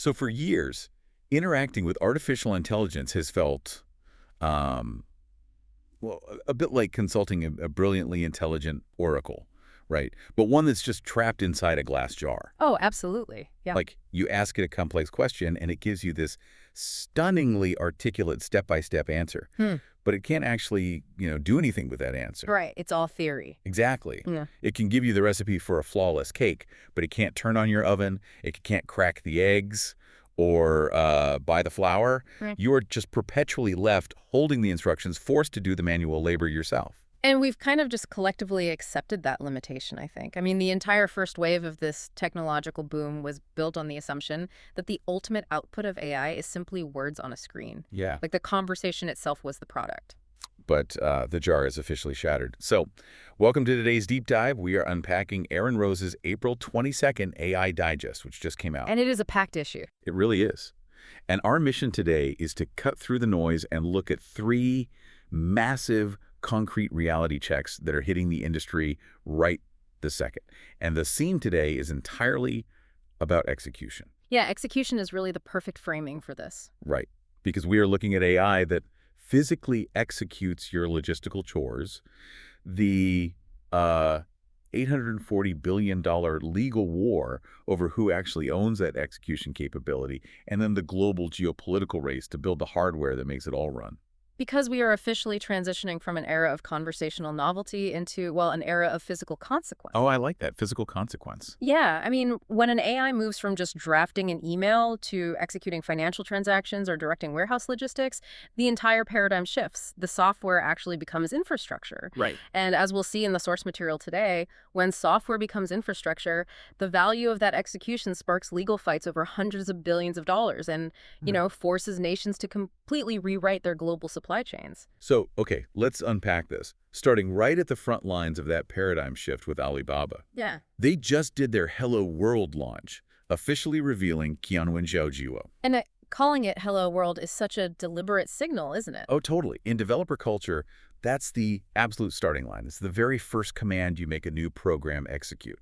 So for years, interacting with artificial intelligence has felt, um, well, a bit like consulting a brilliantly intelligent oracle, right? But one that's just trapped inside a glass jar. Oh, absolutely. Yeah. Like, you ask it a complex question, and it gives you this stunningly articulate step-by-step answer. Hmm. But it can't actually, do anything with that answer. Right. It's all theory. Exactly. Yeah. It can give you the recipe for a flawless cake, but it can't turn on your oven. It can't crack the eggs or buy the flour. Right. You are just perpetually left holding the instructions, forced to do the manual labor yourself. And we've kind of just collectively accepted that limitation, I think. I mean, the entire first wave of this technological boom was built on the assumption that the ultimate output of AI is simply words on a screen. Yeah. Like the conversation itself was the product. But the jar is officially shattered. So, welcome to today's deep dive. We are unpacking Aaron Rose's April 22nd AI Digest, which just came out. And it is a packed issue. It really is. And our mission today is to cut through the noise and look at 3 massive concrete reality checks that are hitting the industry right this second. And the scene today is entirely about execution. Yeah, execution is really the perfect framing for this. Right. Because we are looking at AI that physically executes your logistical chores, the $840 billion legal war over who actually owns that execution capability, and then the global geopolitical race to build the hardware that makes it all run. Because we are officially transitioning from an era of conversational novelty into, well, an era of physical consequence. Oh, I like that. Physical consequence. Yeah, I mean, when an AI moves from just drafting an email to executing financial transactions or directing warehouse logistics, the entire paradigm shifts. The software actually becomes infrastructure. Right. And as we'll see in the source material today, when software becomes infrastructure, the value of that execution sparks legal fights over hundreds of billions of dollars and, forces nations to completely rewrite their global supply chains. So, okay, let's unpack this. Starting right at the front lines of that paradigm shift with Alibaba. Yeah. They just did their Hello World launch, officially revealing Qianwen Zhaojiwo. And calling it Hello World is such a deliberate signal, isn't it? Oh, totally. In developer culture, that's the absolute starting line. It's the very first command you make a new program execute.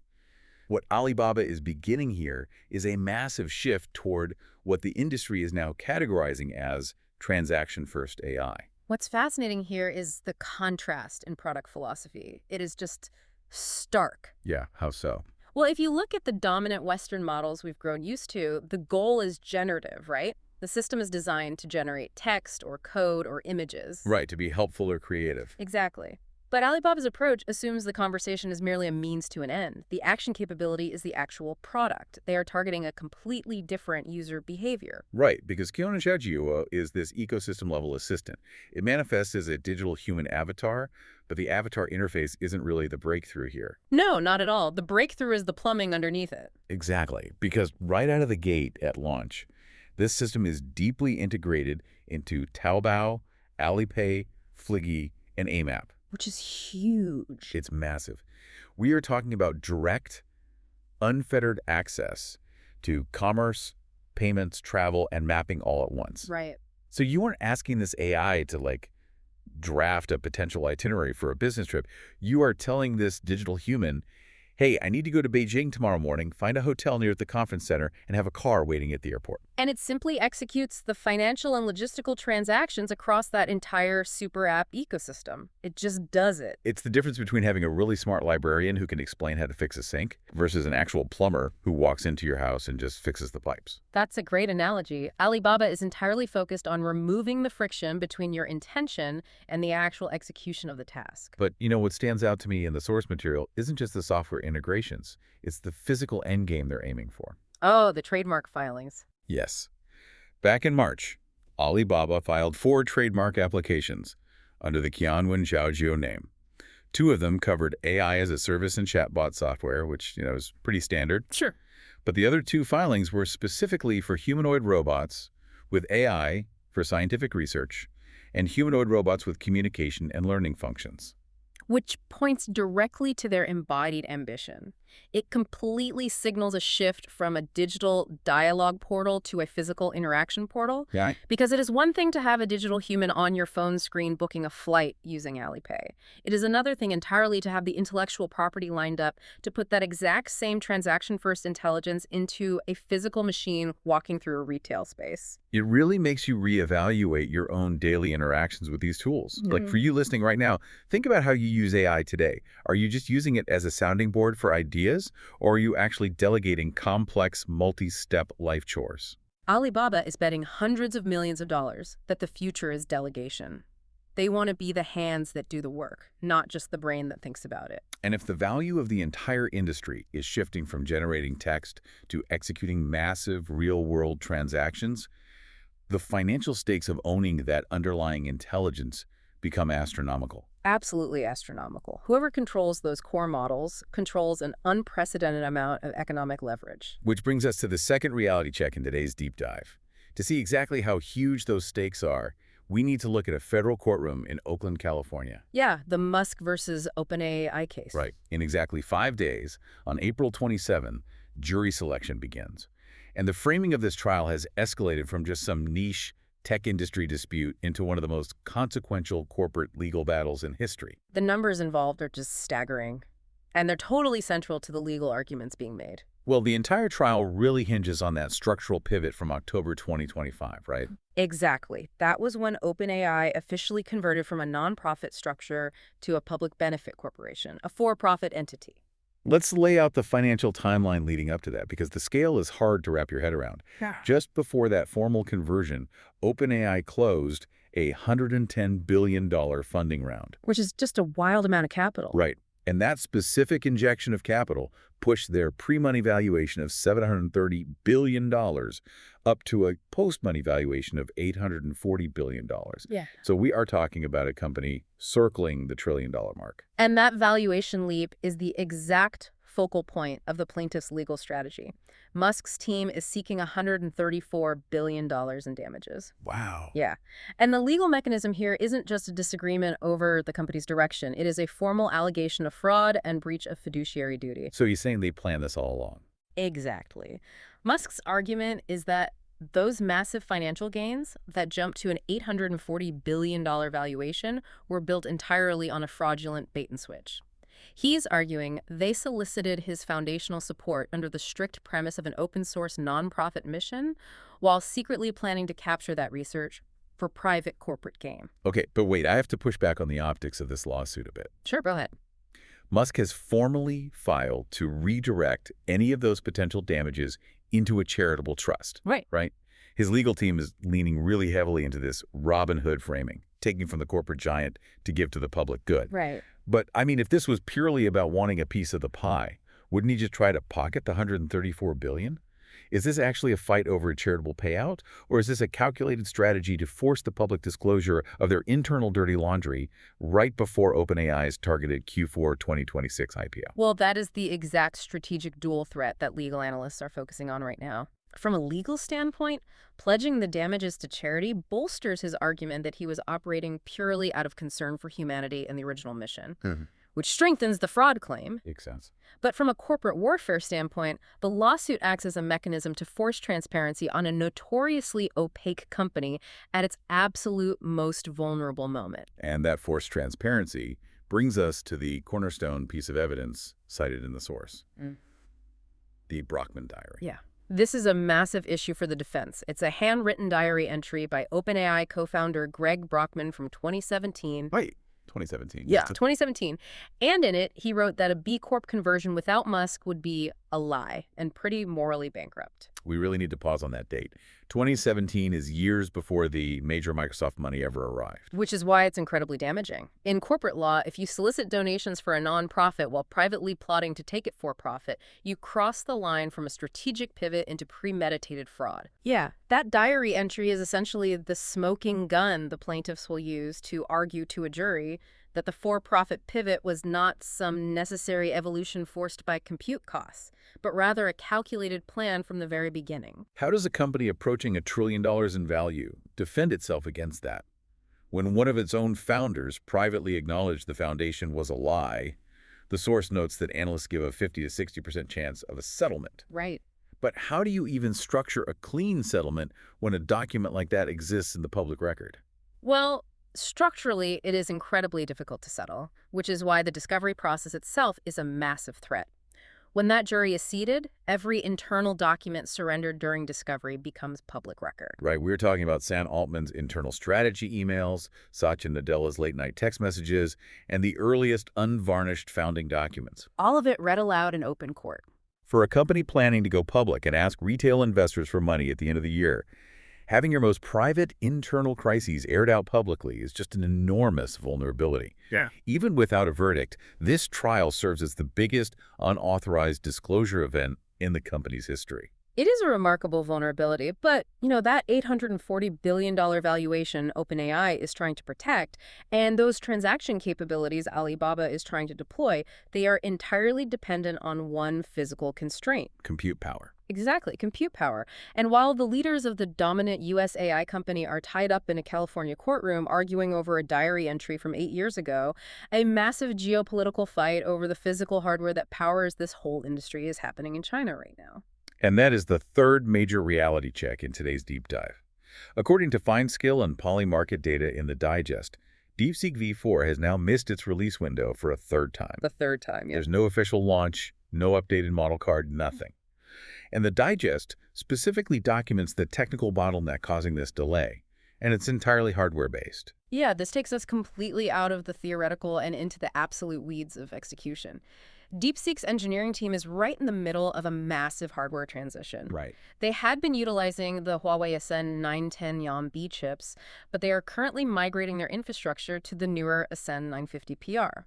What Alibaba is beginning here is a massive shift toward what the industry is now categorizing as transaction-first AI. What's fascinating here is the contrast in product philosophy. It is just stark. Yeah, how so? Well, if you look at the dominant Western models we've grown used to, the goal is generative, right? The system is designed to generate text or code or images. Right, to be helpful or creative. Exactly. But Alibaba's approach assumes the conversation is merely a means to an end. The action capability is the actual product. They are targeting a completely different user behavior. Right, because Qianwen Zhaojiwo is this ecosystem-level assistant. It manifests as a digital human avatar, but the avatar interface isn't really the breakthrough here. No, not at all. The breakthrough is the plumbing underneath it. Exactly, because right out of the gate at launch, this system is deeply integrated into Taobao, Alipay, Fliggy, and AMAP. Which is huge. It's massive. We are talking about direct, unfettered access to commerce, payments, travel, and mapping all at once. Right. So you weren't asking this AI to, draft a potential itinerary for a business trip. You are telling this digital human, hey, I need to go to Beijing tomorrow morning, find a hotel near the conference center, and have a car waiting at the airport. And it simply executes the financial and logistical transactions across that entire super app ecosystem. It just does it. It's the difference between having a really smart librarian who can explain how to fix a sink versus an actual plumber who walks into your house and just fixes the pipes. That's a great analogy. Alibaba is entirely focused on removing the friction between your intention and the actual execution of the task. But what stands out to me in the source material isn't just the software integrations. It's the physical endgame they're aiming for. Oh, the trademark filings. Yes. Back in March, Alibaba filed 4 trademark applications under the Qianwen Zhaojiwo name. 2 of them covered AI as a service and chatbot software, which, is pretty standard. Sure. But the other 2 filings were specifically for humanoid robots with AI for scientific research and humanoid robots with communication and learning functions. Which points directly to their embodied ambition. It completely signals a shift from a digital dialogue portal to a physical interaction portal. Yeah. Because it is one thing to have a digital human on your phone screen booking a flight using Alipay. It is another thing entirely to have the intellectual property lined up to put that exact same transaction-first intelligence into a physical machine walking through a retail space. It really makes you reevaluate your own daily interactions with these tools. Like for you listening right now, think about how you use AI today. Are you just using it as a sounding board for ideas, or are you actually delegating complex, multi-step life chores? Alibaba is betting hundreds of millions of dollars that the future is delegation. They want to be the hands that do the work, not just the brain that thinks about it. And if the value of the entire industry is shifting from generating text to executing massive real-world transactions, the financial stakes of owning that underlying intelligence become astronomical. Absolutely astronomical. Whoever controls those core models controls an unprecedented amount of economic leverage. Which brings us to the second reality check in today's deep dive. To see exactly how huge those stakes are, we need to look at a federal courtroom in Oakland, California. Yeah, the Musk versus OpenAI case. Right. In exactly 5 days, on April 27, jury selection begins. And the framing of this trial has escalated from just some niche tech industry dispute into one of the most consequential corporate legal battles in history. The numbers involved are just staggering, and they're totally central to the legal arguments being made. Well, the entire trial really hinges on that structural pivot from October 2025, right? Exactly. That was when OpenAI officially converted from a nonprofit structure to a public benefit corporation, a for-profit entity. Let's lay out the financial timeline leading up to that, because the scale is hard to wrap your head around. Yeah. Just before that formal conversion, OpenAI closed a $110 billion funding round. Which is just a wild amount of capital. Right. And that specific injection of capital pushed their pre-money valuation of $730 billion up to a post-money valuation of $840 billion. Yeah. So we are talking about a company circling the trillion-dollar mark. And that valuation leap is the exact focal point of the plaintiff's legal strategy. Musk's team is seeking $134 billion in damages. Wow. Yeah. And the legal mechanism here isn't just a disagreement over the company's direction. It is a formal allegation of fraud and breach of fiduciary duty. So he's saying they planned this all along. Exactly. Musk's argument is that those massive financial gains that jumped to an $840 billion valuation were built entirely on a fraudulent bait and switch. He's arguing they solicited his foundational support under the strict premise of an open-source nonprofit mission while secretly planning to capture that research for private corporate gain. Okay, but wait, I have to push back on the optics of this lawsuit a bit. Sure, go ahead. Musk has formally filed to redirect any of those potential damages into a charitable trust. Right? His legal team is leaning really heavily into this Robin Hood framing, taking from the corporate giant to give to the public good. Right. But, I mean, if this was purely about wanting a piece of the pie, wouldn't he just try to pocket the $134 billion? Is this actually a fight over a charitable payout, or is this a calculated strategy to force the public disclosure of their internal dirty laundry right before OpenAI's targeted Q4 2026 IPO? Well, that is the exact strategic dual threat that legal analysts are focusing on right now. From a legal standpoint, pledging the damages to charity bolsters his argument that he was operating purely out of concern for humanity and the original mission, which strengthens the fraud claim. Makes sense. But from a corporate warfare standpoint, the lawsuit acts as a mechanism to force transparency on a notoriously opaque company at its absolute most vulnerable moment. And that forced transparency brings us to the cornerstone piece of evidence cited in the source, the Brockman Diary. Yeah. This is a massive issue for the defense. It's a handwritten diary entry by OpenAI co-founder Greg Brockman from 2017. Wait, 2017. Yeah, 2017. And in it, he wrote that a B Corp conversion without Musk would be a lie and pretty morally bankrupt. We really need to pause on that date. 2017 is years before the major Microsoft money ever arrived. Which is why it's incredibly damaging. In corporate law, if you solicit donations for a nonprofit while privately plotting to take it for profit, you cross the line from a strategic pivot into premeditated fraud. Yeah, that diary entry is essentially the smoking gun the plaintiffs will use to argue to a jury that the for-profit pivot was not some necessary evolution forced by compute costs, but rather a calculated plan from the very beginning. How does a company approaching $1 trillion in value defend itself against that? When one of its own founders privately acknowledged the foundation was a lie, The source notes that analysts give a 50 to 60% chance of a settlement. Right. But how do you even structure a clean settlement when a document like that exists in the public record? Well, structurally, it is incredibly difficult to settle, which is why the discovery process itself is a massive threat. When that jury is seated, every internal document surrendered during discovery becomes public record. Right, we were talking about Sam Altman's internal strategy emails, Satya Nadella's late-night text messages, and the earliest unvarnished founding documents. All of it read aloud in open court. For a company planning to go public and ask retail investors for money at the end of the year, having your most private internal crises aired out publicly is just an enormous vulnerability. Yeah. Even without a verdict, this trial serves as the biggest unauthorized disclosure event in the company's history. It is a remarkable vulnerability, but, that $840 billion valuation OpenAI is trying to protect, and those transaction capabilities Alibaba is trying to deploy, they are entirely dependent on one physical constraint. Compute power. Exactly, compute power. And while the leaders of the dominant U.S. AI company are tied up in a California courtroom arguing over a diary entry from 8 years ago, a massive geopolitical fight over the physical hardware that powers this whole industry is happening in China right now. And that is the third major reality check in today's deep dive. According to FindSkill and Polymarket data in the digest, DeepSeek V4 has now missed its release window for a third time. The third time, yeah. There's no official launch, no updated model card, nothing. And the digest specifically documents the technical bottleneck causing this delay, and it's entirely hardware-based. Yeah, this takes us completely out of the theoretical and into the absolute weeds of execution. DeepSeek's engineering team is right in the middle of a massive hardware transition. Right. They had been utilizing the Huawei Ascend 910 YAM-B chips, but they are currently migrating their infrastructure to the newer Ascend 950 PR.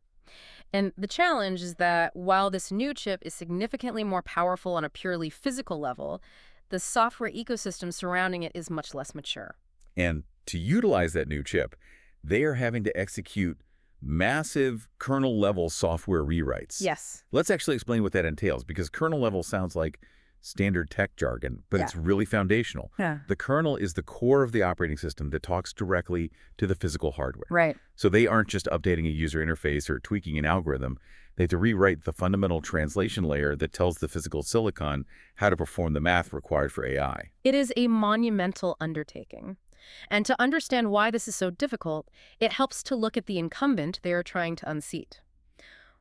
And the challenge is that while this new chip is significantly more powerful on a purely physical level, the software ecosystem surrounding it is much less mature. And to utilize that new chip, they are having to execute massive kernel-level software rewrites. Yes. Let's actually explain what that entails, because kernel level sounds like standard tech jargon, but it's really foundational. Yeah. The kernel is the core of the operating system that talks directly to the physical hardware. Right. So they aren't just updating a user interface or tweaking an algorithm. They have to rewrite the fundamental translation layer that tells the physical silicon how to perform the math required for AI. It is a monumental undertaking. And to understand why this is so difficult, it helps to look at the incumbent they are trying to unseat.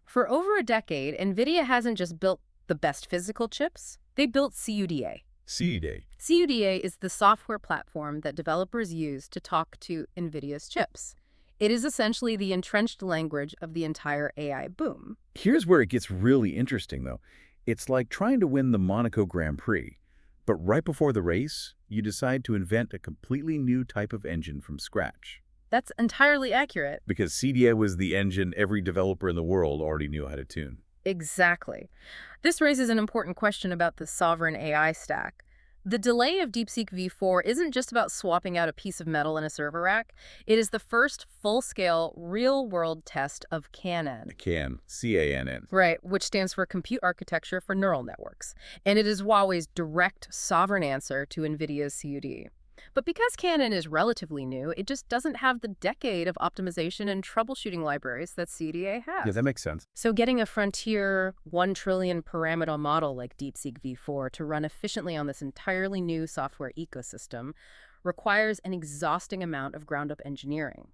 For over a decade, NVIDIA hasn't just built the best physical chips, they built CUDA. CUDA. CUDA is the software platform that developers use to talk to NVIDIA's chips. It is essentially the entrenched language of the entire AI boom. Here's where it gets really interesting, though. It's like trying to win the Monaco Grand Prix, but right before the race, you decide to invent a completely new type of engine from scratch. That's entirely accurate. Because CUDA was the engine every developer in the world already knew how to tune. Exactly. This raises an important question about the sovereign AI stack. The delay of DeepSeek V4 isn't just about swapping out a piece of metal in a server rack. It is the first full-scale, real-world test of CANN. C-A-N-N. Right, which stands for Compute Architecture for Neural Networks. And it is Huawei's direct, sovereign answer to NVIDIA's CUD. But because CANN is relatively new, it just doesn't have the decade of optimization and troubleshooting libraries that CUDA has. Yeah, that makes sense. So getting a frontier 1 trillion parameter model like DeepSeek V4 to run efficiently on this entirely new software ecosystem requires an exhausting amount of ground-up engineering.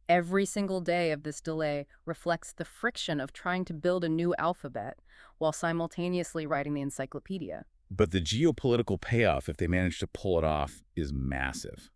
Every single day of this delay reflects the friction of trying to build a new alphabet while simultaneously writing the encyclopedia. But the geopolitical payoff, if they manage to pull it off, is massive.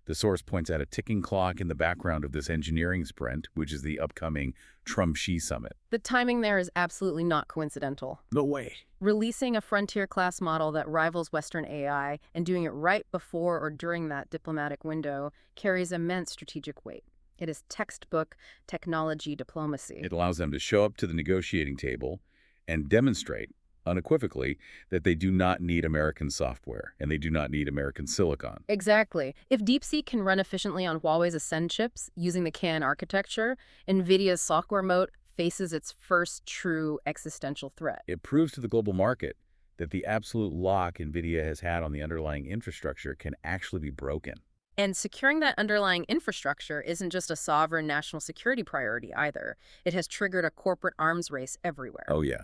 The source points out a ticking clock in the background of this engineering sprint, which is the upcoming Trump-Xi summit. The timing there is absolutely not coincidental. No way. Releasing a frontier-class model that rivals Western AI and doing it right before or during that diplomatic window carries immense strategic weight. It is textbook technology diplomacy. It allows them to show up to the negotiating table and demonstrate unequivocally that they do not need American software and they do not need American silicon. Exactly. If DeepSeek can run efficiently on Huawei's Ascend chips using the CANN architecture, NVIDIA's software moat faces its first true existential threat. It proves to the global market that the absolute lock NVIDIA has had on the underlying infrastructure can actually be broken. And securing that underlying infrastructure isn't just a sovereign national security priority either. It has triggered a corporate arms race everywhere. Oh, yeah.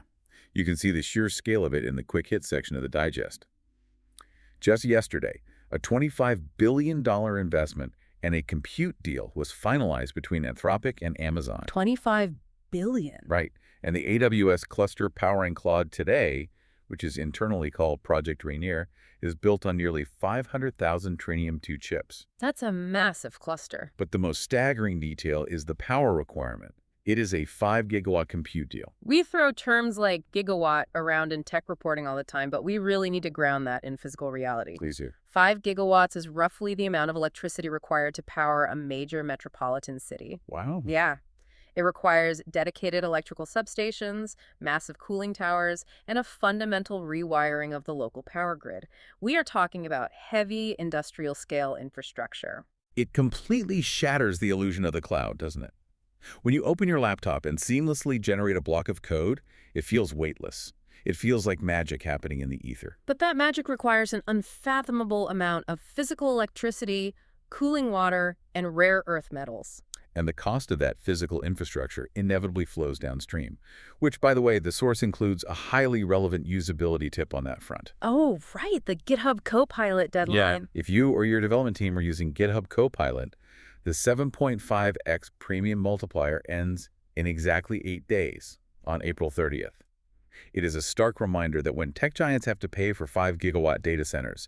You can see the sheer scale of it in the quick hit section of the digest. Just yesterday, a $25 billion investment and a compute deal was finalized between Anthropic and Amazon. 25 billion. Right. And the AWS cluster powering Claude today, which is internally called Project Rainier, is built on nearly 500,000 Trainium2 chips. That's a massive cluster. But the most staggering detail is the power requirement. It is a 5-gigawatt compute deal. We throw terms like gigawatt around in tech reporting all the time, but we really need to ground that in physical reality. Please do. 5 gigawatts is roughly the amount of electricity required to power a major metropolitan city. Wow. Yeah. It requires dedicated electrical substations, massive cooling towers, and a fundamental rewiring of the local power grid. We are talking about heavy industrial-scale infrastructure. It completely shatters the illusion of the cloud, doesn't it? When you open your laptop and seamlessly generate a block of code, it feels weightless. It feels like magic happening in the ether. But that magic requires an unfathomable amount of physical electricity, cooling water, and rare earth metals. And the cost of that physical infrastructure inevitably flows downstream, which, by the way, the source includes a highly relevant usability tip on that front. Oh, right, the GitHub Copilot deadline. If you or your development team are using GitHub Copilot, the 7.5x premium multiplier ends in exactly 8 days, on April 30th. It is a stark reminder that when tech giants have to pay for 5-gigawatt data centers,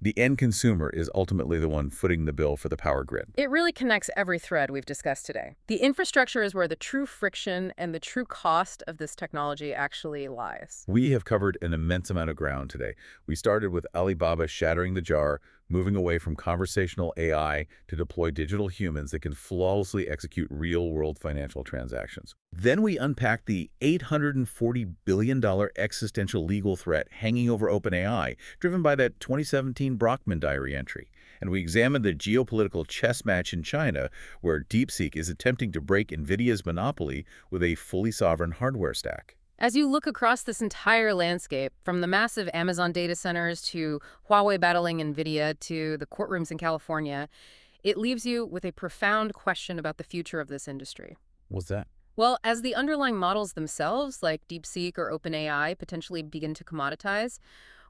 the end consumer is ultimately the one footing the bill for the power grid. It really connects every thread we've discussed today. The infrastructure is where the true friction and the true cost of this technology actually lies. We have covered an immense amount of ground today. We started with Alibaba shattering the jar, moving away from conversational AI to deploy digital humans that can flawlessly execute real-world financial transactions. Then we unpacked the $840 billion existential legal threat hanging over OpenAI, driven by that 2017 Brockman diary entry. And we examined the geopolitical chess match in China, where DeepSeek is attempting to break NVIDIA's monopoly with a fully sovereign hardware stack. As you look across this entire landscape, from the massive Amazon data centers to Huawei battling NVIDIA to the courtrooms in California, it leaves you with a profound question about the future of this industry. What's that? Well, as the underlying models themselves, like DeepSeek or OpenAI, potentially begin to commoditize,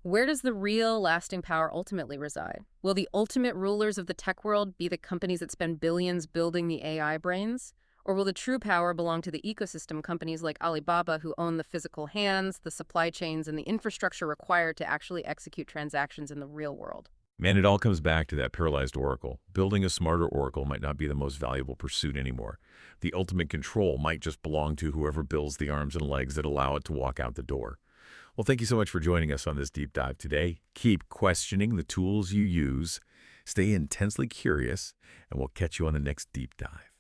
where does the real lasting power ultimately reside? Will the ultimate rulers of the tech world be the companies that spend billions building the AI brains? Or will the true power belong to the ecosystem companies like Alibaba who own the physical hands, the supply chains, and the infrastructure required to actually execute transactions in the real world? Man, it all comes back to that paralyzed oracle. Building a smarter oracle might not be the most valuable pursuit anymore. The ultimate control might just belong to whoever builds the arms and legs that allow it to walk out the door. Well, thank you so much for joining us on this deep dive today. Keep questioning the tools you use, stay intensely curious, and we'll catch you on the next deep dive.